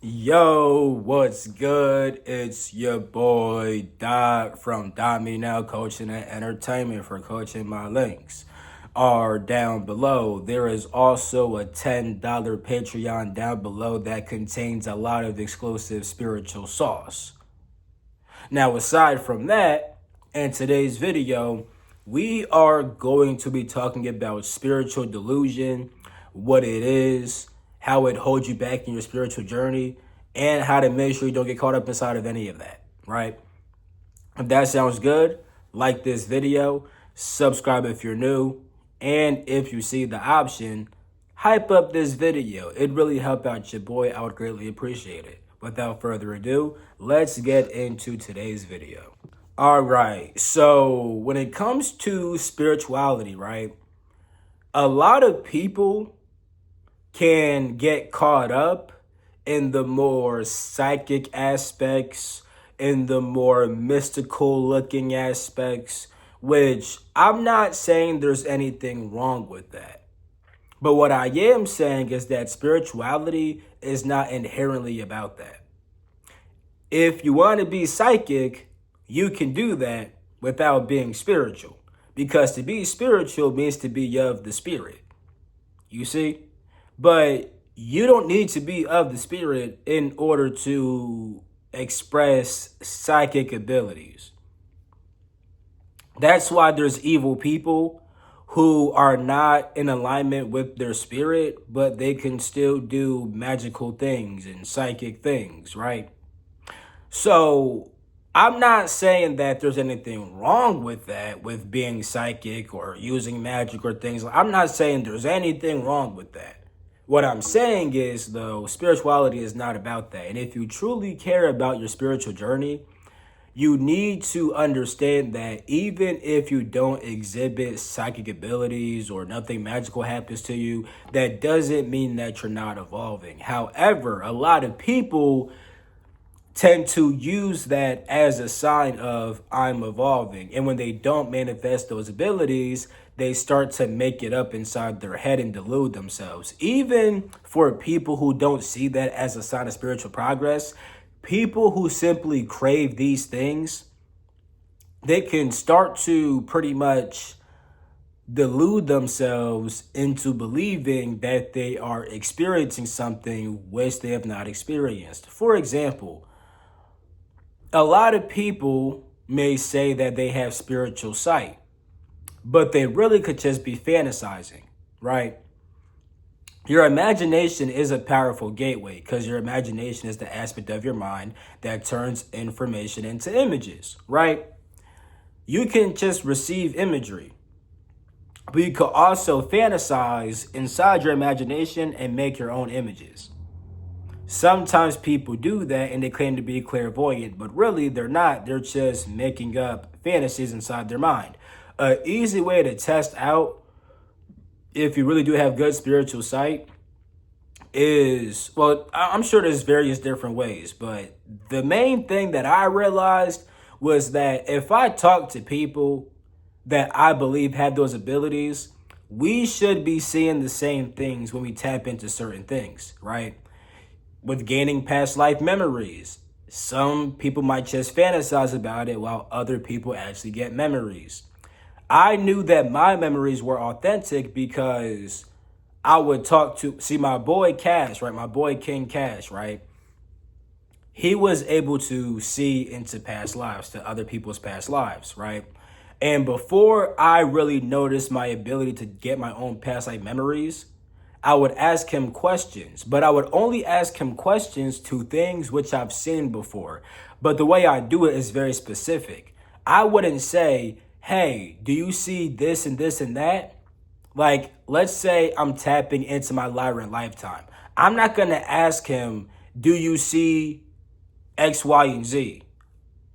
Yo, what's good? It's your boy Doc from Dot Me Now Coaching and Entertainment. For coaching, my links are down below. There is also a $10 Patreon down below that contains a lot of exclusive spiritual sauce. Now, aside from that, in today's video, we are going to be talking about spiritual delusion, what it is, how it holds you back in your spiritual journey, and how to make sure you don't get caught up inside of any of that, right? If that sounds good, like this video, subscribe if you're new, and if you see the option, hype up this video. It'd really help out your boy. I would greatly appreciate it. Without further ado, let's get into today's video. All right, so when it comes to spirituality, right, a lot of people can get caught up in the more psychic aspects, in the more mystical looking aspects, which I'm not saying there's anything wrong with that. But what I am saying is that spirituality is not inherently about that. If you want to be psychic, you can do that without being spiritual. Because to be spiritual means to be of the spirit. You see? But you don't need to be of the spirit in order to express psychic abilities. That's why there's evil people who are not in alignment with their spirit, but they can still do magical things and psychic things, right? So I'm not saying that there's anything wrong with that, with being psychic or using magic or things. I'm not saying there's anything wrong with that. What I'm saying is, though, spirituality is not about that. And if you truly care about your spiritual journey, you need to understand that even if you don't exhibit psychic abilities or nothing magical happens to you, that doesn't mean that you're not evolving. However, a lot of people tend to use that as a sign of I'm evolving. And when they don't manifest those abilities, they start to make it up inside their head and delude themselves. Even for people who don't see that as a sign of spiritual progress, people who simply crave these things, they can start to pretty much delude themselves into believing that they are experiencing something which they have not experienced. For example, a lot of people may say that they have spiritual sight, but they really could just be fantasizing, right? Your imagination is a powerful gateway because your imagination is the aspect of your mind that turns information into images, right? You can just receive imagery, but you could also fantasize inside your imagination and make your own images. Sometimes people do that and they claim to be clairvoyant, but really they're not. They're just making up fantasies inside their mind. An easy way to test out if you really do have good spiritual sight is, well, I'm sure there's various different ways, but the main thing that I realized was that if I talk to people that I believe have those abilities, we should be seeing the same things when we tap into certain things, right? With gaining past life memories, some people might just fantasize about it while other people actually get memories. I knew that my memories were authentic because I would see my boy Cash, right? My boy King Cash, right? He was able to see into past lives, to other people's past lives, right? And before I really noticed my ability to get my own past life memories, I would ask him questions, but I would only ask him questions to things which I've seen before. But the way I do it is very specific. I wouldn't say, hey, do you see this and this and that? Like, let's say I'm tapping into my Lyran lifetime. I'm not going to ask him, do you see X, Y, and Z?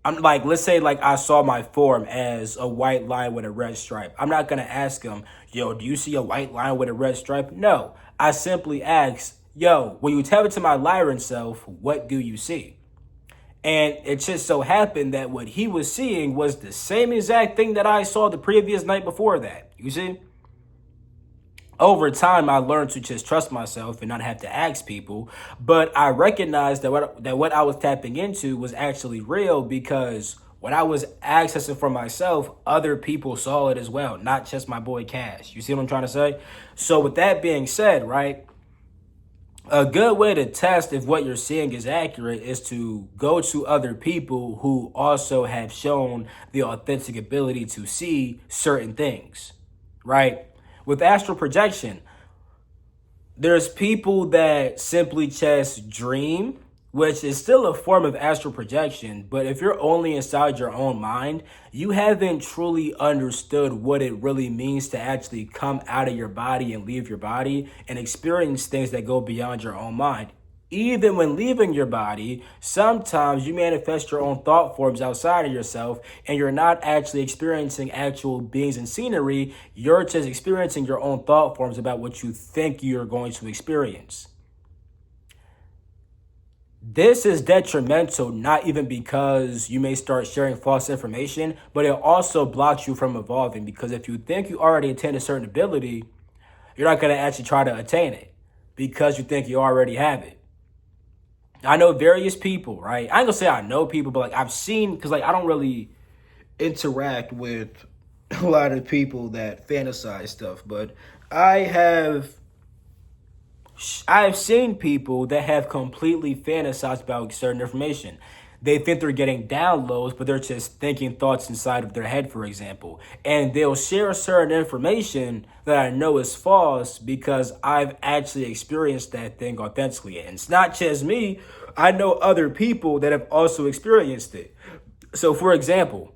I'm like, let's say like I saw my form as a white line with a red stripe. I'm not going to ask him, yo, do you see a white line with a red stripe? No, I simply ask, yo, when you tap into my Lyran self, what do you see? And it just so happened that what he was seeing was the same exact thing that I saw the previous night before that. You see? Over time, I learned to just trust myself and not have to ask people. But I recognized that what I was tapping into was actually real, because what I was accessing for myself, other people saw it as well, not just my boy Cash. You see what I'm trying to say? So with that being said, right, a good way to test if what you're seeing is accurate is to go to other people who also have shown the authentic ability to see certain things, right? With astral projection, there's people that simply just dream, which is still a form of astral projection. But if you're only inside your own mind, you haven't truly understood what it really means to actually come out of your body and leave your body and experience things that go beyond your own mind. Even when leaving your body, sometimes you manifest your own thought forms outside of yourself, and you're not actually experiencing actual beings and scenery. You're just experiencing your own thought forms about what you think you're going to experience. This is detrimental, not even because you may start sharing false information, but it also blocks you from evolving, because if you think you already attain a certain ability, you're not going to actually try to attain it because you think you already have it. I know various people, right? I ain't gonna say I know people, but like I've seen, because like I don't really interact with a lot of people that fantasize stuff, but I have I've seen people that have completely fantasized about certain information. They think they're getting downloads, but they're just thinking thoughts inside of their head, for example. And they'll share certain information that I know is false because I've actually experienced that thing authentically. And it's not just me, I know other people that have also experienced it. So, for example,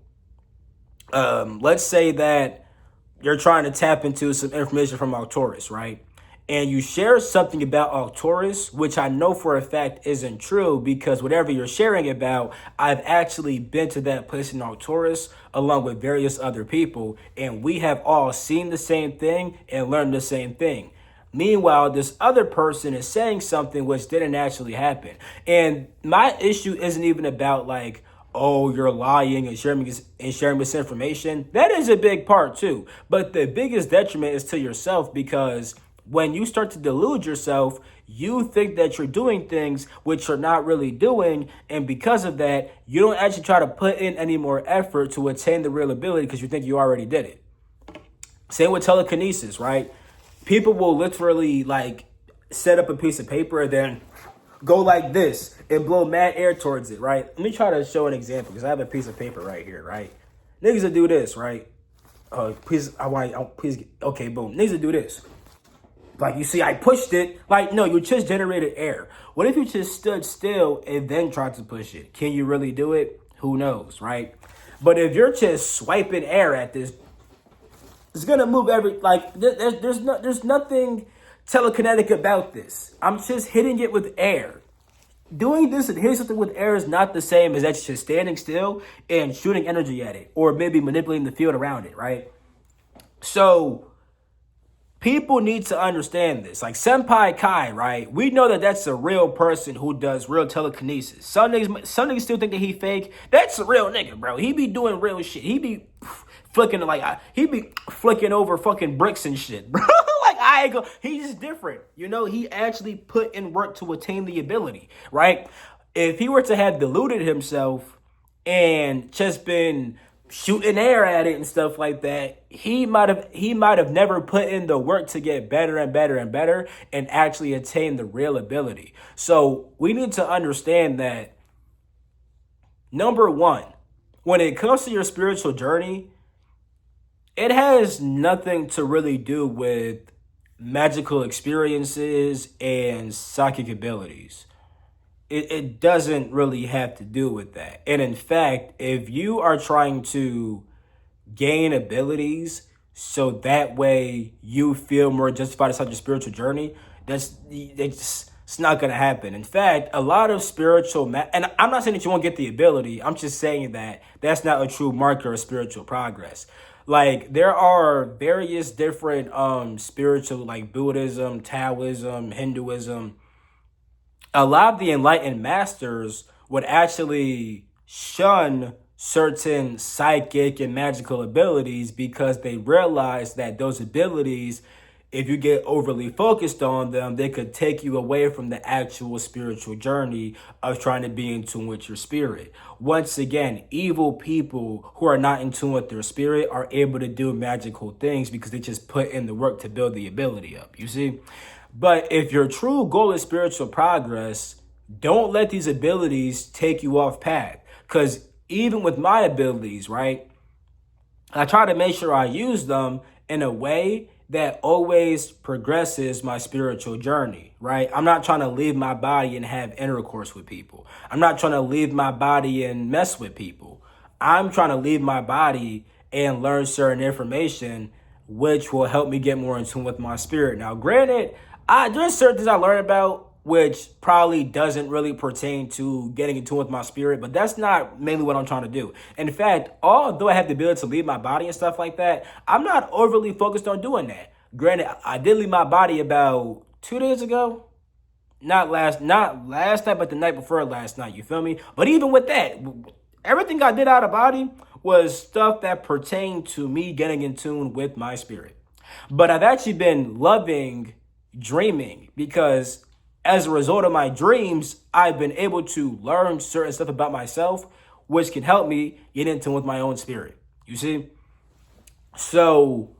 let's say that you're trying to tap into some information from Arcturus, right? And you share something about Arcturus, which I know for a fact isn't true, because whatever you're sharing about, I've actually been to that place in Arcturus along with various other people, and we have all seen the same thing and learned the same thing. Meanwhile, this other person is saying something which didn't actually happen. And my issue isn't even about like, oh, you're lying and sharing misinformation. That is a big part too. But the biggest detriment is to yourself, because when you start to delude yourself, you think that you're doing things which you're not really doing. And because of that, you don't actually try to put in any more effort to attain the real ability because you think you already did it. Same with telekinesis, right? People will literally like set up a piece of paper and then go like this and blow mad air towards it, right? Let me try to show an example, because I have a piece of paper right here, right? Niggas that do this, right? Please, okay, boom. Niggas that do this. Like, you see, I pushed it. Like, no, you just generated air. What if you just stood still and then tried to push it? Can you really do it? Who knows, right? But if you're just swiping air at this, it's gonna move like there's nothing telekinetic about this. I'm just hitting it with air. Doing this and hitting something with air is not the same as that's just standing still and shooting energy at it, or maybe manipulating the field around it, right? So people need to understand this. Like Senpai Kai, right? We know that that's a real person who does real telekinesis. Some niggas still think that he fake. That's a real nigga, bro. He be doing real shit. He be he be flicking over fucking bricks and shit, bro. Like I go, he's different. You know, he actually put in work to attain the ability, right? If he were to have deluded himself and just been shooting air at it and stuff like that, he might have never put in the work to get better and better and better and actually attain the real ability. So we need to understand that, number one, when it comes to your spiritual journey, it has nothing to really do with magical experiences and psychic abilities. It doesn't really have to do with that. And in fact, if you are trying to gain abilities so that way you feel more justified inside your spiritual journey, it's not going to happen. In fact, a lot of and I'm not saying that you won't get the ability. I'm just saying that that's not a true marker of spiritual progress. Like there are various different spiritual, like Buddhism, Taoism, Hinduism. A lot of the enlightened masters would actually shun certain psychic and magical abilities because they realized that those abilities if you get overly focused on them, they could take you away from the actual spiritual journey of trying to be in tune with your spirit. Once again, evil people who are not in tune with their spirit are able to do magical things because they just put in the work to build the ability up, you see? But if your true goal is spiritual progress, don't let these abilities take you off path. Because even with my abilities, right, I try to make sure I use them in a way that always progresses my spiritual journey, right? I'm not trying to leave my body and have intercourse with people. I'm not trying to leave my body and mess with people. I'm trying to leave my body and learn certain information which will help me get more in tune with my spirit. Now, granted, there's certain things I learned about which probably doesn't really pertain to getting in tune with my spirit, but that's not mainly what I'm trying to do. In fact, although I have the ability to leave my body and stuff like that, I'm not overly focused on doing that. Granted, I did leave my body about 2 days ago. Not last night, but the night before last night, you feel me? But even with that, everything I did out of body was stuff that pertained to me getting in tune with my spirit. But I've actually been loving dreaming because as a result of my dreams, I've been able to learn certain stuff about myself, which can help me get in tune with my own spirit. You see? So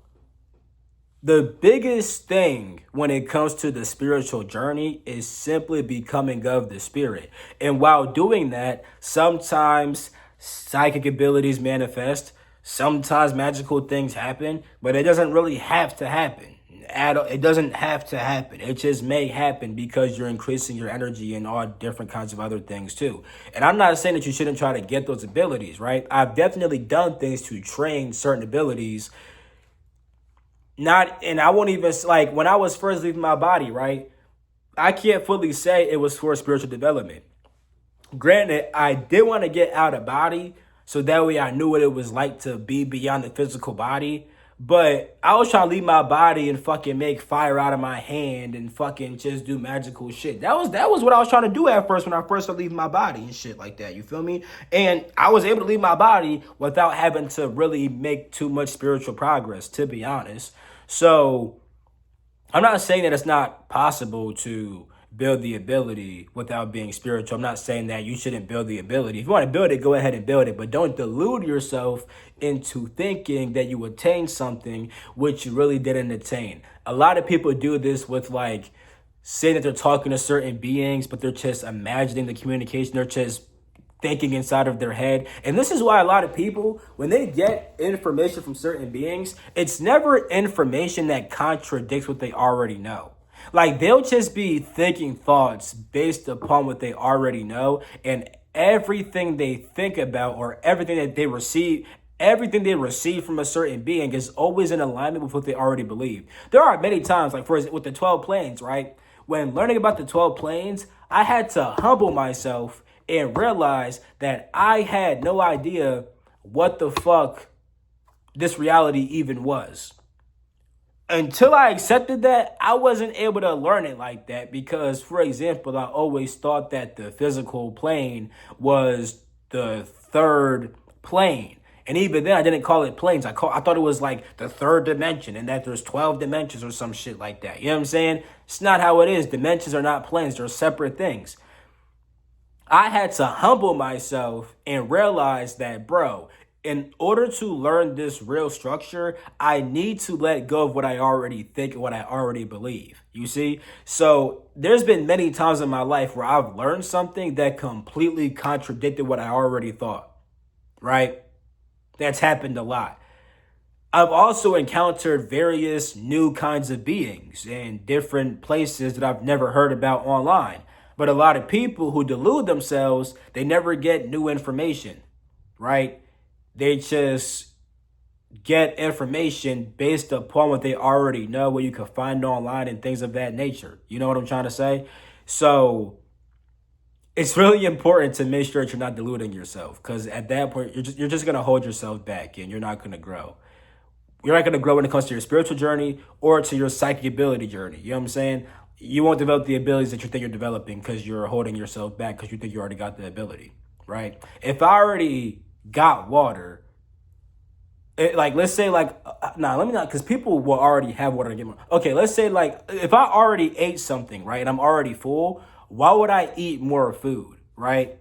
the biggest thing when it comes to the spiritual journey is simply becoming of the spirit. And while doing that, sometimes psychic abilities manifest, sometimes magical things happen, but it doesn't really have to happen. It doesn't have to happen. It just may happen because you're increasing your energy and all different kinds of other things too. And I'm not saying that you shouldn't try to get those abilities, right? I've definitely done things to train certain abilities. And I won't even, like, when I was first leaving my body, right? I can't fully say it was for spiritual development. Granted, I did want to get out of body so that way I knew what it was like to be beyond the physical body. But I was trying to leave my body and fucking make fire out of my hand and fucking just do magical shit. That was what I was trying to do at first when I first started leaving my body and shit like that. You feel me? And I was able to leave my body without having to really make too much spiritual progress, to be honest. So I'm not saying that it's not possible to build the ability without being spiritual. I'm not saying that you shouldn't build the ability. If you want to build it, go ahead and build it, but don't delude yourself into thinking that you attained something which you really didn't attain. A lot of people do this with, like, saying that they're talking to certain beings, but they're just imagining the communication. They're just thinking inside of their head. And this is why a lot of people, when they get information from certain beings, it's never information that contradicts what they already know. Like, they'll just be thinking thoughts based upon what they already know, and everything they think about or everything they receive from a certain being is always in alignment with what they already believe. There are many times, like, for example, with the 12 planes, right? When learning about the 12 planes, I had to humble myself and realize that I had no idea what the fuck this reality even was. Until I accepted that, I wasn't able to learn it like that because, for example, I always thought that the physical plane was the third plane. And even then, I didn't call it planes. I thought it was like the third dimension and that there's 12 dimensions or some shit like that. You know what I'm saying? It's not how it is. Dimensions are not planes. They're separate things. I had to humble myself and realize that, bro, in order to learn this real structure, I need to let go of what I already think and what I already believe. You see? So there's been many times in my life where I've learned something that completely contradicted what I already thought, right? That's happened a lot. I've also encountered various new kinds of beings in different places that I've never heard about online. But a lot of people who delude themselves, they never get new information, right? They just get information based upon what they already know, what you can find online and things of that nature. You know what I'm trying to say? So it's really important to make sure that you're not deluding yourself, because at that point, you're just going to hold yourself back and you're not going to grow. You're not going to grow when it comes to your spiritual journey or to your psychic ability journey. You know what I'm saying? You won't develop the abilities that you think you're developing because you're holding yourself back because you think you already got the ability, right? If I already got water, Like, let's say, like, nah, let me not, because people will already have what I get. Okay, let's say, like, if I already ate something, right, and I'm already full, why would I eat more food, right?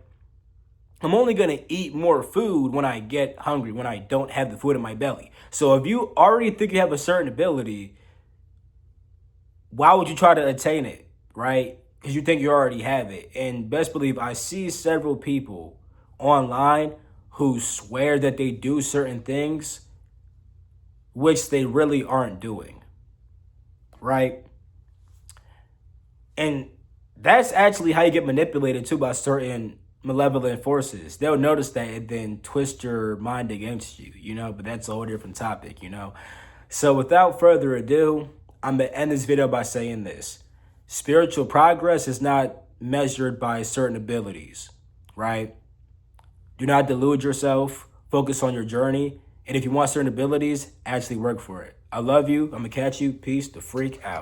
I'm only going to eat more food when I get hungry, when I don't have the food in my belly. So if you already think you have a certain ability, why would you try to attain it, right? Because you think you already have it. And best believe I see several people online who swear that they do certain things, which they really aren't doing, right? And that's actually how you get manipulated too by certain malevolent forces. They'll notice that and then twist your mind against you, but that's a whole different topic. So without further ado, I'm going to end this video by saying this. Spiritual progress is not measured by certain abilities, right? Do not delude yourself. Focus on your journey. And if you want certain abilities, actually work for it. I love you. I'm going to catch you. Peace the freak out.